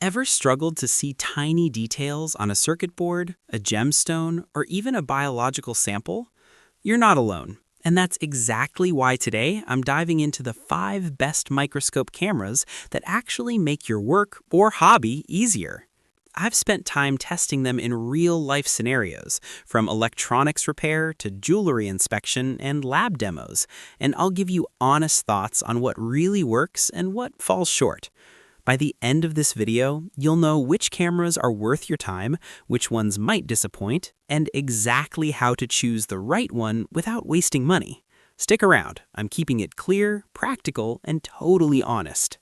Ever struggled to see tiny details on a circuit board, a gemstone, or even a biological sample? You're not alone. And that's exactly why today I'm diving into the 5 best microscope cameras that actually make your work or hobby easier. I've spent time testing them in real-life scenarios, from electronics repair to jewelry inspection and lab demos, and I'll give you honest thoughts on what really works and what falls short. By the end of this video, you'll know which cameras are worth your time, which ones might disappoint, and exactly how to choose the right one without wasting money. Stick around. I'm keeping it clear, practical, and totally honest.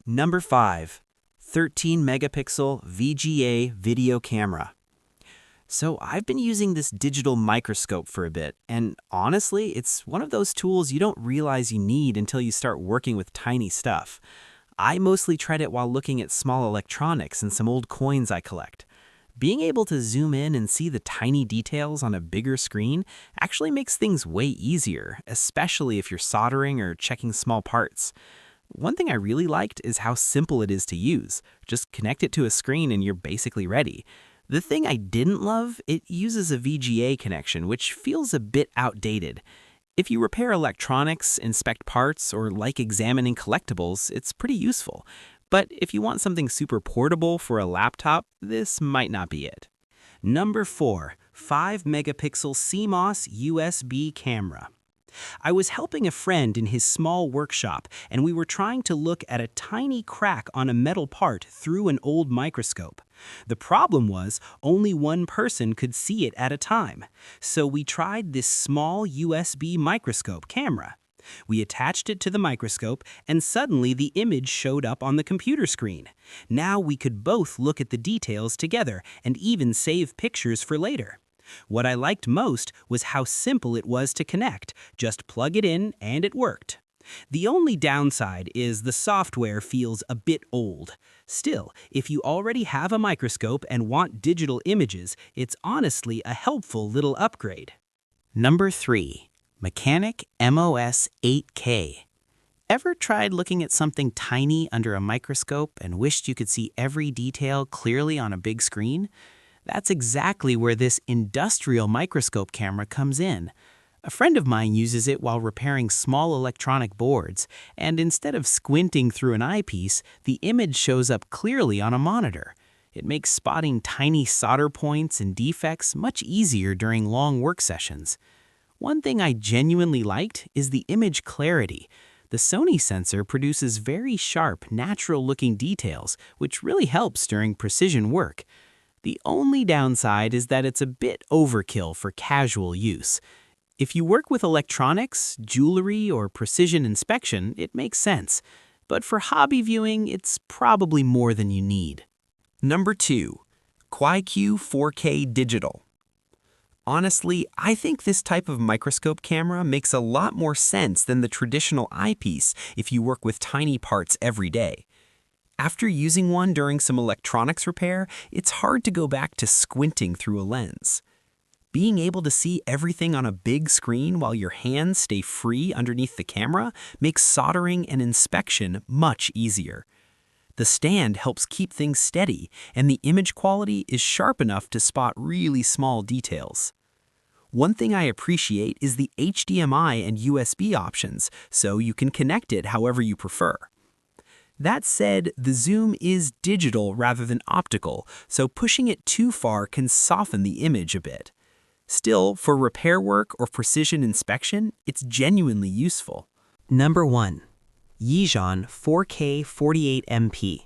Number 5. 13-megapixel VGA Video Camera. So I've been using this digital microscope for a bit, and honestly, it's one of those tools you don't realize you need until you start working with tiny stuff. I mostly tried it while looking at small electronics and some old coins I collect. Being able to zoom in and see the tiny details on a bigger screen actually makes things way easier, especially if you're soldering or checking small parts. One thing I really liked is how simple it is to use. Just connect it to a screen and you're basically ready. The thing I didn't love, it uses a VGA connection, which feels a bit outdated. If you repair electronics, inspect parts, or like examining collectibles, it's pretty useful. But if you want something super portable for a laptop, this might not be it. Number 4. 5-megapixel Cmos USB Camera. I was helping a friend in his small workshop, and we were trying to look at a tiny crack on a metal part through an old microscope. The problem was only one person could see it at a time, so we tried this small USB microscope camera. We attached it to the microscope, and suddenly the image showed up on the computer screen. Now we could both look at the details together and even save pictures for later. What I liked most was how simple it was to connect. Just plug it in and it worked. The only downside is the software feels a bit old. Still, if you already have a microscope and want digital images, it's honestly a helpful little upgrade. Number 3. Mechanic MOS 8K. Ever tried looking at something tiny under a microscope and wished you could see every detail clearly on a big screen? That's exactly where this industrial microscope camera comes in. A friend of mine uses it while repairing small electronic boards, and instead of squinting through an eyepiece, the image shows up clearly on a monitor. It makes spotting tiny solder points and defects much easier during long work sessions. One thing I genuinely liked is the image clarity. The Sony sensor produces very sharp, natural-looking details, which really helps during precision work. The only downside is that it's a bit overkill for casual use. If you work with electronics, jewelry, or precision inspection, it makes sense. But for hobby viewing, it's probably more than you need. Number 2. KUAIQU 4K Digital. Honestly, I think this type of microscope camera makes a lot more sense than the traditional eyepiece if you work with tiny parts every day. After using one during some electronics repair, it's hard to go back to squinting through a lens. Being able to see everything on a big screen while your hands stay free underneath the camera makes soldering and inspection much easier. The stand helps keep things steady, and the image quality is sharp enough to spot really small details. One thing I appreciate is the HDMI and USB options, so you can connect it however you prefer. That said, the zoom is digital rather than optical, so pushing it too far can soften the image a bit. Still, for repair work or precision inspection, it's genuinely useful. Number 1. YIZHAN 4K 48MP.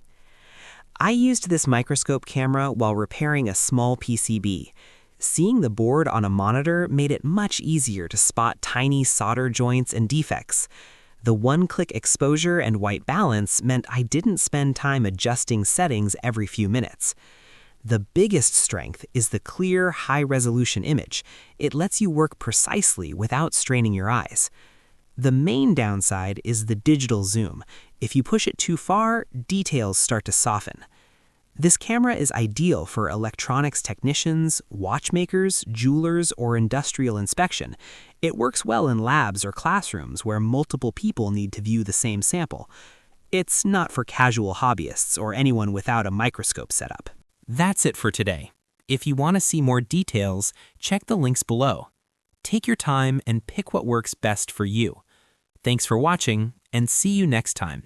I used this microscope camera while repairing a small PCB. Seeing the board on a monitor made it much easier to spot tiny solder joints and defects. The one-click exposure and white balance meant I didn't spend time adjusting settings every few minutes. The biggest strength is the clear, high-resolution image. It lets you work precisely without straining your eyes. The main downside is the digital zoom. If you push it too far, details start to soften. This camera is ideal for electronics technicians, watchmakers, jewelers, or industrial inspection. It works well in labs or classrooms where multiple people need to view the same sample. It's not for casual hobbyists or anyone without a microscope setup. That's it for today. If you want to see more details, check the links below. Take your time and pick what works best for you. Thanks for watching, and see you next time.